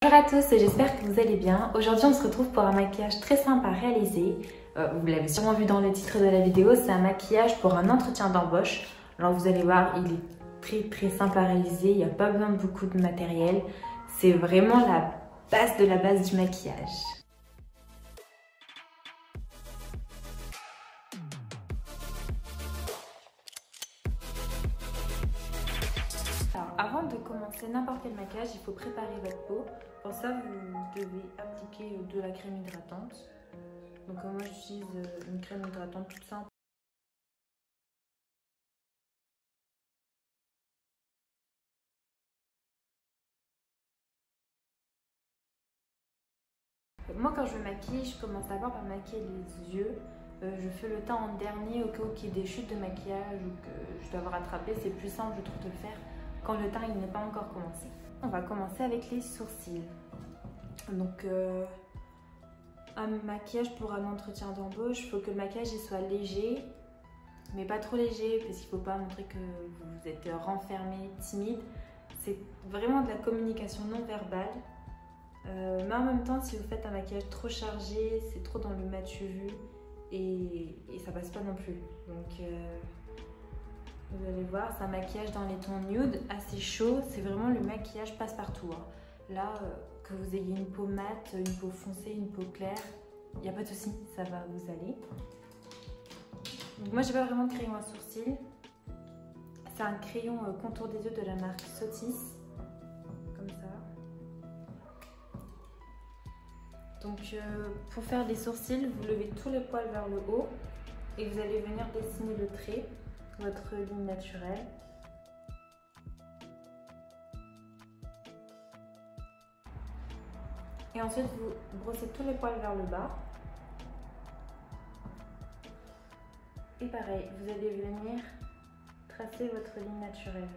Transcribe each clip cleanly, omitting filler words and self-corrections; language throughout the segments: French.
Bonjour à tous, j'espère que vous allez bien. Aujourd'hui on se retrouve pour un maquillage très simple à réaliser. Vous l'avez sûrement vu dans le titre de la vidéo, c'est un maquillage pour un entretien d'embauche. Alors vous allez voir, il est très simple à réaliser, il n'y a pas besoin de beaucoup de matériel. C'est vraiment la base de la base du maquillage. Alors, avant de commencer n'importe quel maquillage, il faut préparer votre peau. Pour ça, vous devez appliquer de la crème hydratante. Donc moi j'utilise une crème hydratante toute simple. Moi quand je me maquille, je commence d'abord par maquiller les yeux. Je fais le teint en dernier au cas où il y ait des chutes de maquillage ou que je dois rattraper. C'est plus simple je trouve de le faire quand le teint il n'est pas encore commencé. On va commencer avec les sourcils. Donc un maquillage pour un entretien d'embauche, il faut que le maquillage il soit léger, mais pas trop léger parce qu'il ne faut pas montrer que vous êtes renfermé, timide. C'est vraiment de la communication non verbale. Mais en même temps, si vous faites un maquillage trop chargé, c'est trop dans le matu vu et ça passe pas non plus. Donc vous allez voir, c'est un maquillage dans les tons nude, assez chaud. C'est vraiment le maquillage passe-partout. Là, que vous ayez une peau mate, une peau foncée, une peau claire, il n'y a pas de souci, ça va vous aller. Donc moi, j'ai pas vraiment de crayon à sourcils. C'est un crayon contour des yeux de la marque Sotis, comme ça. Donc pour faire des sourcils, vous levez tous les poils vers le haut et vous allez venir dessiner le trait, votre ligne naturelle. Et ensuite, vous brossez tous les poils vers le bas. Et pareil, vous allez venir tracer votre ligne naturelle.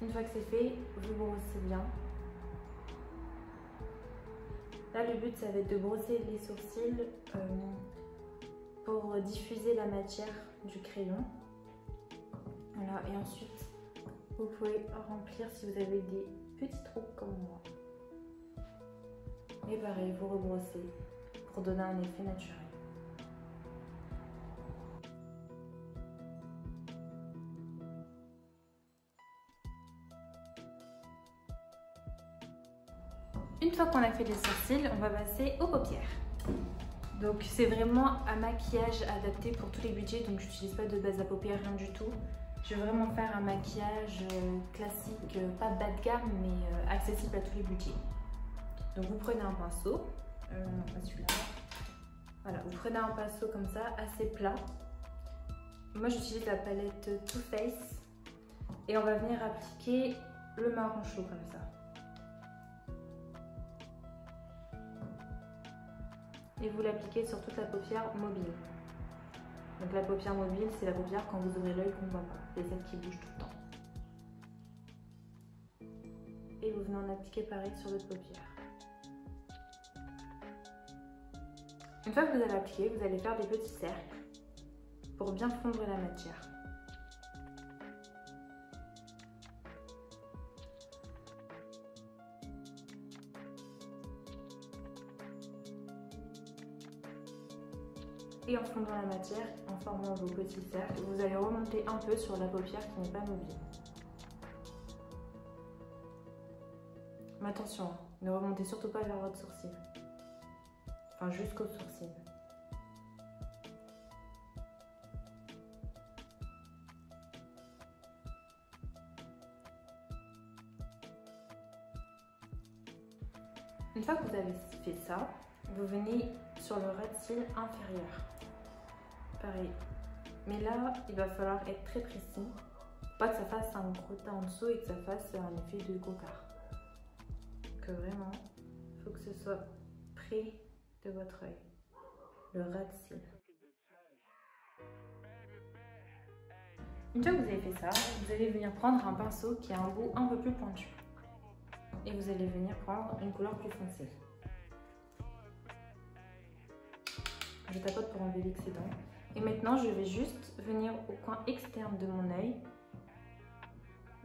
Une fois que c'est fait, vous brossez bien. Là, le but, ça va être de brosser les sourcils pour diffuser la matière du crayon. Voilà, et ensuite, vous pouvez remplir si vous avez des petits trous comme moi. Et pareil, vous rebrossez pour donner un effet naturel. Une fois qu'on a fait les sourcils, on va passer aux paupières. Donc c'est vraiment un maquillage adapté pour tous les budgets, donc je n'utilise pas de base à paupières, rien du tout. Je vais vraiment faire un maquillage classique, pas bas de gamme, mais accessible à tous les budgets. Donc vous prenez un pinceau, pas celui-là. Voilà, vous prenez un pinceau comme ça, assez plat. Moi j'utilise la palette Too Faced et on va venir appliquer le marron chaud comme ça. Et vous l'appliquez sur toute la paupière mobile. Donc la paupière mobile, c'est la paupière quand vous ouvrez l'œil qu'on ne voit pas. C'est celle qui bouge tout le temps. Et vous venez en appliquer pareil sur l'autre paupière. Une fois que vous avez appliqué, vous allez faire des petits cercles pour bien fondre la matière. Et en fondant la matière, en formant vos petits cercles, vous allez remonter un peu sur la paupière qui n'est pas mobile. Mais attention, ne remontez surtout pas vers votre sourcil. Enfin, jusqu'au sourcil. Une fois que vous avez fait ça, vous venez sur le ras de cils inférieur. Pareil. Mais là, il va falloir être très précis. Pas que ça fasse un gros tas en dessous et que ça fasse un effet de cocard. Que vraiment, il faut que ce soit près de votre œil. Le ras de cils. Une fois que vous avez fait ça, vous allez venir prendre un pinceau qui a un bout un peu plus pointu. Et vous allez venir prendre une couleur plus foncée. Je tapote pour enlever l'excédent. Et maintenant, je vais juste venir au coin externe de mon œil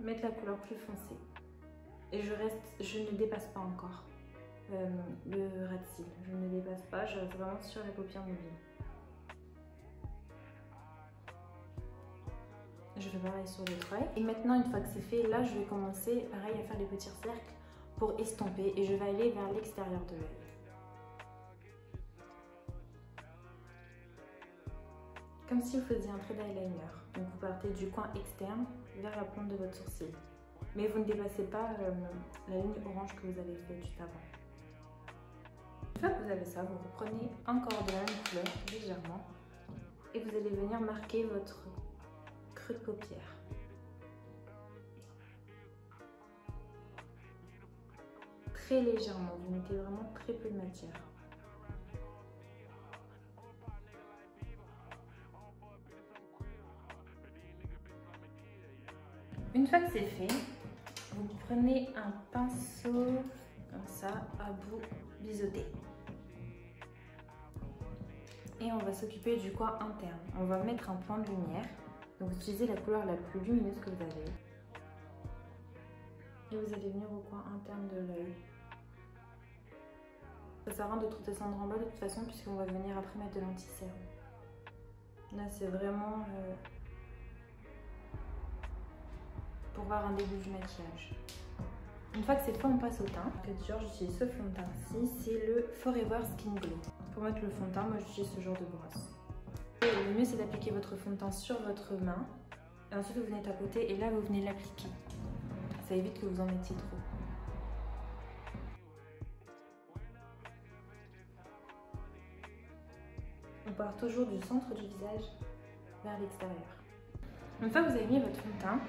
mettre la couleur plus foncée. Et je ne dépasse pas encore le ras de cils. Je ne dépasse pas, je reste vraiment sur la paupière mobile. Je fais pareil sur l'autre œil. Et maintenant, une fois que c'est fait, là, je vais commencer pareil à faire les petits cercles pour estomper. Et je vais aller vers l'extérieur de l'œil. Comme si vous faisiez un trait d'eyeliner. Donc vous partez du coin externe vers la pointe de votre sourcil. Mais vous ne dépassez pas la ligne orange que vous avez faite juste avant. Une fois que vous avez ça, vous reprenez encore de la même couleur, légèrement. Et vous allez venir marquer votre creux de paupière. Très légèrement, vous mettez vraiment très peu de matière. Une fois que c'est fait, vous prenez un pinceau comme ça à bout biseauté. Et on va s'occuper du coin interne. On va mettre un point de lumière. Donc vous utilisez la couleur la plus lumineuse que vous avez. Et vous allez venir au coin interne de l'œil. Ça sert à rien de trop descendre en bas de toute façon puisqu'on va venir après mettre de l'anti-cerne. Là c'est vraiment pour voir un début du maquillage. Une fois que c'est fait, on passe au teint. Genre j'utilise ce fond de teint-ci, c'est le Forever Skin Glow. Pour mettre le fond de teint, moi j'utilise ce genre de brosse. Et le mieux c'est d'appliquer votre fond de teint sur votre main. Et ensuite vous venez tapoter et là vous venez l'appliquer. Ça évite que vous en mettiez trop. On part toujours du centre du visage vers l'extérieur. Une fois que vous avez mis votre fond de teint,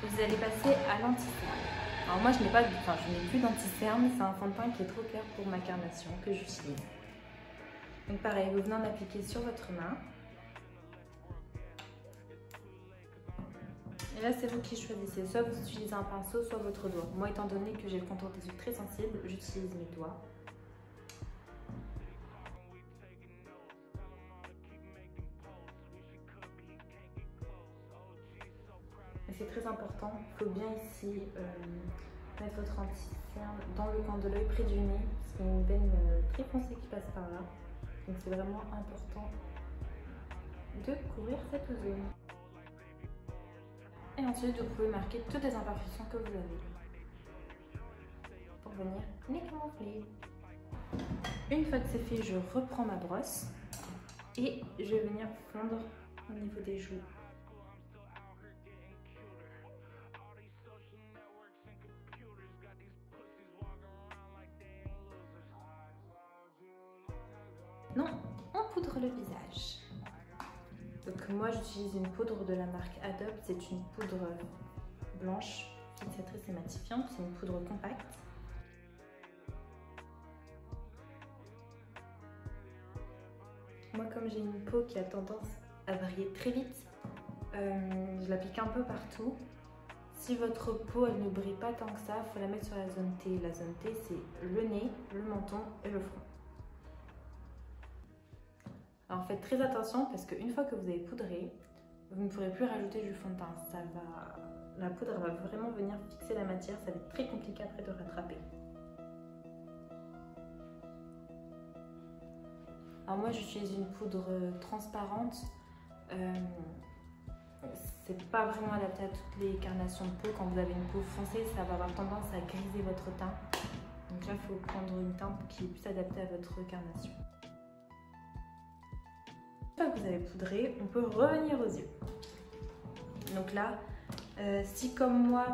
vous allez passer à l'anti-cerne. Alors moi je n'ai plus d'anti-cerne, c'est un fond de teint qui est trop clair pour ma carnation que j'utilise. Donc pareil, vous venez en appliquer sur votre main. Et là c'est vous qui choisissez, soit vous utilisez un pinceau, soit votre doigt. Moi étant donné que j'ai le contour des yeux très sensible, j'utilise mes doigts. Et c'est très important, il faut bien ici mettre votre anti-cerne dans le coin de l'œil près du nez, parce qu'il y a une veine très foncée qui passe par là. Donc c'est vraiment important de couvrir cette zone. Et ensuite vous pouvez marquer toutes les imperfections que vous avez pour venir les camoufler. Une fois que c'est fait, je reprends ma brosse et je vais venir fondre au niveau des joues. Non, on poudre le visage. Donc moi j'utilise une poudre de la marque Adobe, c'est une poudre blanche, fixatrice et matifiante, c'est une poudre compacte. Moi comme j'ai une peau qui a tendance à briller très vite, je l'applique un peu partout. Si votre peau elle ne brille pas tant que ça, il faut la mettre sur la zone T. La zone T c'est le nez, le menton et le front. Alors faites très attention parce qu'une fois que vous avez poudré, vous ne pourrez plus rajouter du fond de teint. La poudre va vraiment venir fixer la matière, ça va être très compliqué après de rattraper. Alors moi j'utilise une poudre transparente, c'est pas vraiment adapté à toutes les carnations de peau. Quand vous avez une peau foncée, ça va avoir tendance à griser votre teint. Donc là il faut prendre une teinte qui est plus adaptée à votre carnation. Une fois que vous avez poudré, on peut revenir aux yeux. Donc là, si comme moi,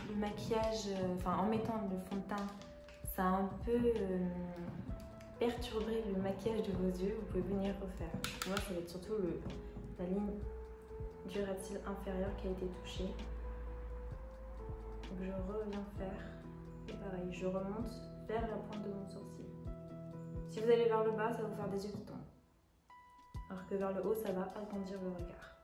le maquillage, en mettant le fond de teint, ça a un peu perturbé le maquillage de vos yeux, vous pouvez venir refaire. Moi, ça va être surtout la ligne du ras de cils inférieur qui a été touchée. Donc je reviens faire, et pareil, je remonte vers la pointe de mon sourcil. Si vous allez vers le bas, ça va vous faire des yeux qui tombent. Alors que vers le haut, ça va agrandir le regard.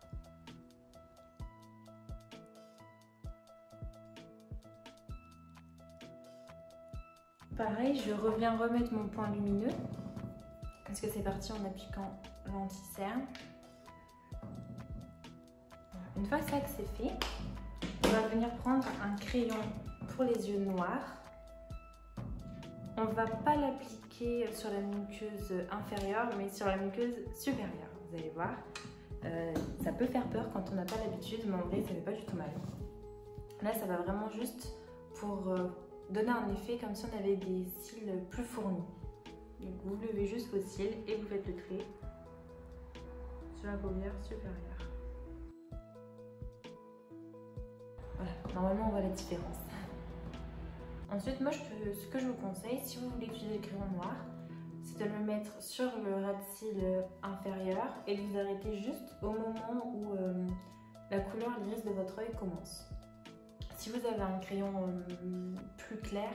Pareil, je reviens remettre mon point lumineux. Parce que c'est parti en appliquant l'anti-cerne. Une fois que c'est fait, on va prendre un crayon pour les yeux noirs. On ne va pas l'appliquer sur la muqueuse inférieure, mais sur la muqueuse supérieure. Vous allez voir, ça peut faire peur quand on n'a pas l'habitude, mais en vrai, ça ne fait pas du tout mal. Là, ça va vraiment juste pour donner un effet comme si on avait des cils plus fournis. Donc, vous levez juste vos cils et vous faites le trait sur la paupière supérieure. Voilà, normalement, on voit la différence. Ensuite, moi, ce que je vous conseille, si vous voulez utiliser le crayon noir, c'est de le mettre sur le ras de cils inférieur et de vous arrêter juste au moment où la couleur l'iris de votre œil commence. Si vous avez un crayon plus clair,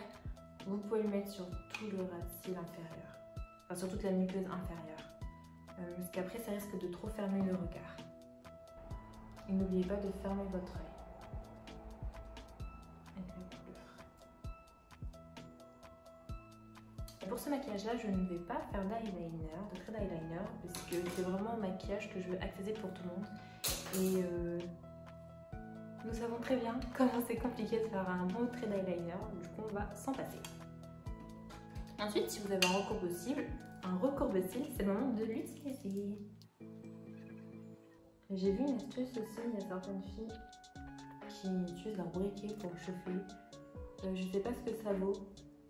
vous pouvez le mettre sur tout le ras de cils inférieur, enfin sur toute la muqueuse inférieure, parce qu'après ça risque de trop fermer le regard. Et n'oubliez pas de fermer votre œil avec la couleur. Et pour ce maquillage-là, je ne vais pas faire d'eyeliner, de trait d'eyeliner, parce que c'est vraiment un maquillage que je veux accessible pour tout le monde. Et nous savons très bien comment c'est compliqué de faire un bon trait d'eyeliner, du coup on va s'en passer. Ensuite, si vous avez un recourbe-cils, c'est le moment de l'utiliser. J'ai vu une astuce aussi, il y a certaines filles qui utilisent leur briquet pour chauffer. Je sais pas ce que ça vaut.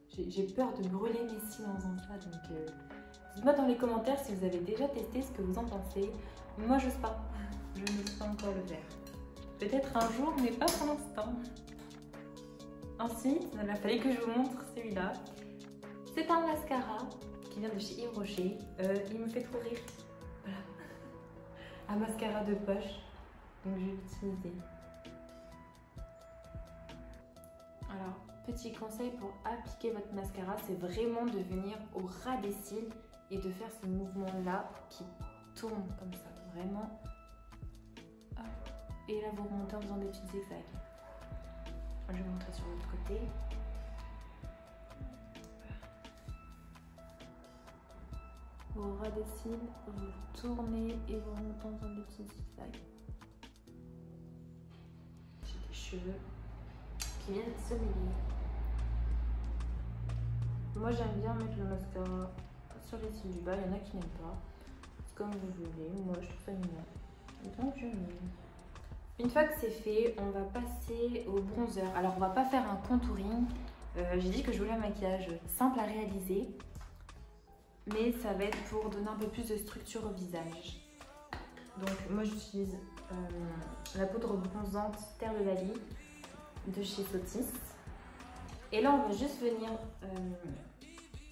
J'ai peur de brûler mes cils en faisant ça, donc dites-moi dans les commentaires si vous avez déjà testé, ce que vous en pensez. Moi, je sais pas. Je n'ose pas encore le faire. Peut-être un jour, mais pas pour l'instant. Ensuite, il a fallu que je vous montre celui-là. C'est un mascara qui vient de chez Yves Rocher. Il me fait trop rire. Voilà. Un mascara de poche. Donc je vais l'utiliser. Alors, petit conseil pour appliquer votre mascara, c'est vraiment de venir au ras des cils et de faire ce mouvement-là qui tourne comme ça. Vraiment. Et là, vous remontez en faisant des petits zigzags. Je vais vous montrer sur l'autre côté. Au ras des cils, vous tournez et vous remontez en faisant des petits zigzags. J'ai des cheveux qui viennent se mêler. Moi, j'aime bien mettre le mascara sur les cils du bas. Il y en a qui n'aiment pas. C'est comme vous voulez. Moi, je trouve ça mignon. Donc, je mets. Une fois que c'est fait, on va passer au bronzer. Alors, on va pas faire un contouring. J'ai dit que je voulais un maquillage simple à réaliser. Mais ça va être pour donner un peu plus de structure au visage. Donc, moi, j'utilise la poudre bronzante Terre de Lali de chez Sotis. Et là, on va juste venir...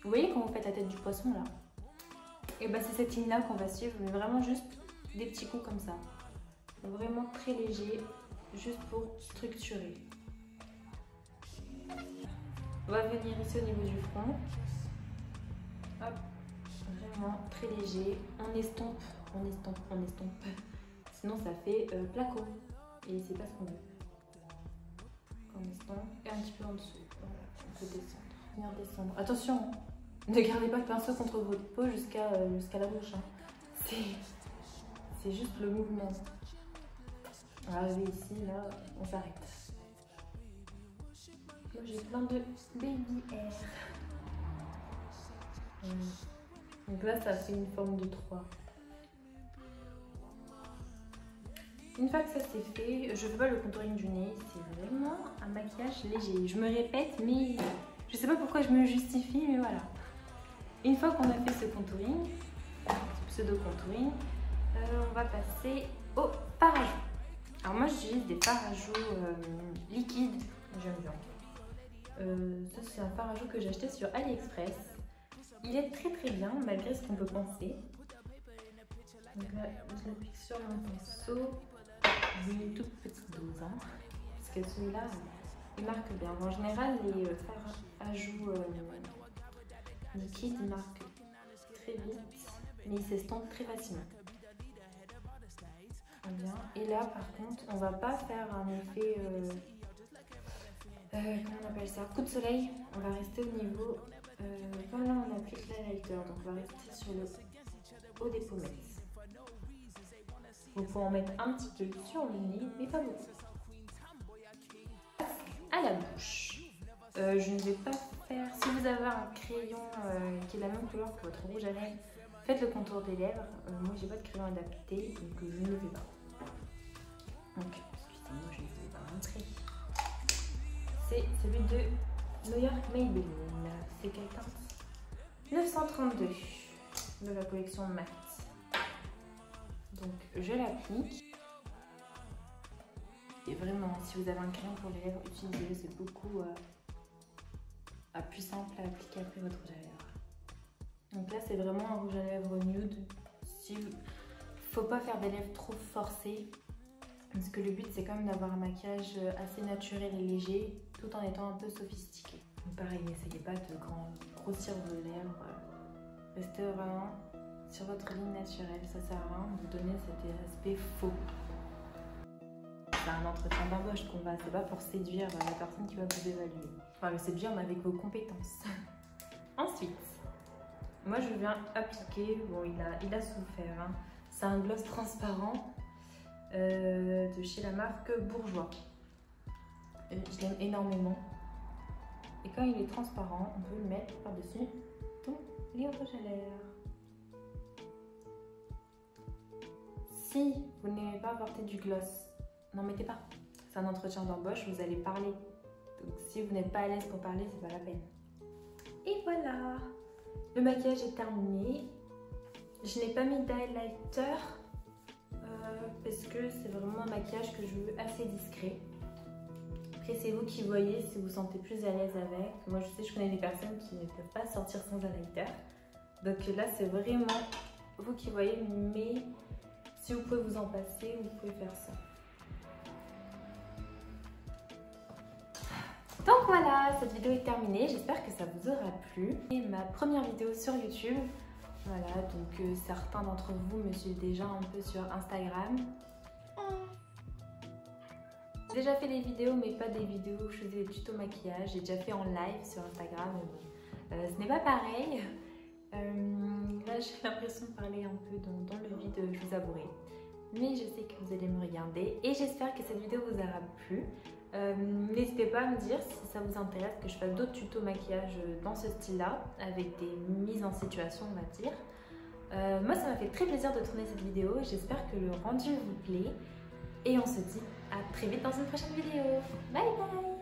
vous voyez quand vous faites la tête du poisson, là? Et bah, c'est cette ligne-là qu'on va suivre. Mais vraiment juste des petits coups comme ça. Vraiment très léger, juste pour structurer. On va venir ici au niveau du front. Hop, vraiment très léger. On estompe, on estompe, on estompe. Sinon ça fait placo. Et c'est pas ce qu'on veut. On estompe et un petit peu en dessous. Voilà, on peut descendre. Venir descendre. Attention, ne gardez pas le pinceau contre votre peau jusqu'à la bouche. Hein. C'est juste le mouvement. Arrivé ici, là, on s'arrête. J'ai plein de baby hair. Donc là, ça fait une forme de 3. Une fois que ça c'est fait, je fais pas le contouring du nez. C'est vraiment un maquillage léger. Je me répète, mais je sais pas pourquoi je me justifie, mais voilà. Une fois qu'on a fait ce contouring, ce pseudo-contouring, on va passer au fard à joues. Alors moi j'utilise des fards à joues liquides, j'aime bien. Ça c'est un fard à joues que j'ai acheté sur AliExpress. Il est très très bien malgré ce qu'on peut penser. Donc là je l'applique sur mon pinceau, une toute petite dose, hein, parce que celui-là il marque bien. En général les fards à joues liquides ils marquent très vite, mais ils s'estompent très facilement. Bien. Et là par contre on va pas faire un effet comment on appelle ça, coup de soleil. On va rester au niveau comme là on applique l'highlighter, donc on va rester sur le haut des pommettes. Vous pouvez en mettre un petit peu sur le nez mais pas beaucoup. Je ne vais pas faire... Si vous avez un crayon qui est la même couleur que votre rouge à lèvres, faites le contour des lèvres. Moi, j'ai pas de crayon adapté, donc je ne le fais pas. Donc, excusez-moi, je ne vais pas montrer. C'est celui de New York Maybelline. C'est quelle teinte? 932 de la collection Matte. Donc, je l'applique. Et vraiment, si vous avez un crayon pour les lèvres, utilisez-le, c'est beaucoup plus simple à appliquer après votre rouge à lèvres. Donc là, c'est vraiment un rouge à lèvres nude. Faut pas faire des lèvres trop forcées, parce que le but, c'est quand même d'avoir un maquillage assez naturel et léger, tout en étant un peu sophistiqué. Donc pareil, n'essayez pas de grossir vos lèvres. Restez vraiment sur votre ligne naturelle, ça sert à rien de vous donner cet aspect faux. C'est un entretien d'embauche qu'on va, c'est pas pour séduire la personne qui va vous évaluer. Enfin, le séduire mais avec vos compétences. Ensuite, moi je viens appliquer, bon il a souffert, hein. C'est un gloss transparent de chez la marque Bourjois. Je l'aime énormément. Et quand il est transparent, on peut le mettre par-dessus les rouges à lèvres. Si vous n'aimez pas porter du gloss, n'en mettez pas. C'est un entretien d'embauche, vous allez parler. Donc si vous n'êtes pas à l'aise pour parler, c'est pas la peine. Et voilà, le maquillage est terminé. Je n'ai pas mis d'highlighter parce que c'est vraiment un maquillage que je veux assez discret. Après c'est vous qui voyez si vous vous sentez plus à l'aise avec. Moi je connais des personnes qui ne peuvent pas sortir sans highlighter. Donc là c'est vraiment vous qui voyez, mais si vous pouvez vous en passer, vous pouvez faire ça. Donc voilà, cette vidéo est terminée, j'espère que ça vous aura plu. Et ma première vidéo sur YouTube, voilà, donc certains d'entre vous me suivent déjà un peu sur Instagram. J'ai déjà fait des vidéos, mais pas des vidéos où je faisais des tutos maquillage, j'ai déjà fait en live sur Instagram, mais bon, ce n'est pas pareil. Là j'ai l'impression de parler un peu dans le vide, je vous avouerai. Mais je sais que vous allez me regarder et j'espère que cette vidéo vous aura plu. N'hésitez pas à me dire si ça vous intéresse que je fasse d'autres tutos maquillage dans ce style-là, avec des mises en situation, on va dire. Moi, ça m'a fait très plaisir de tourner cette vidéo. J'espère que le rendu vous plaît. Et on se dit à très vite dans une prochaine vidéo. Bye bye!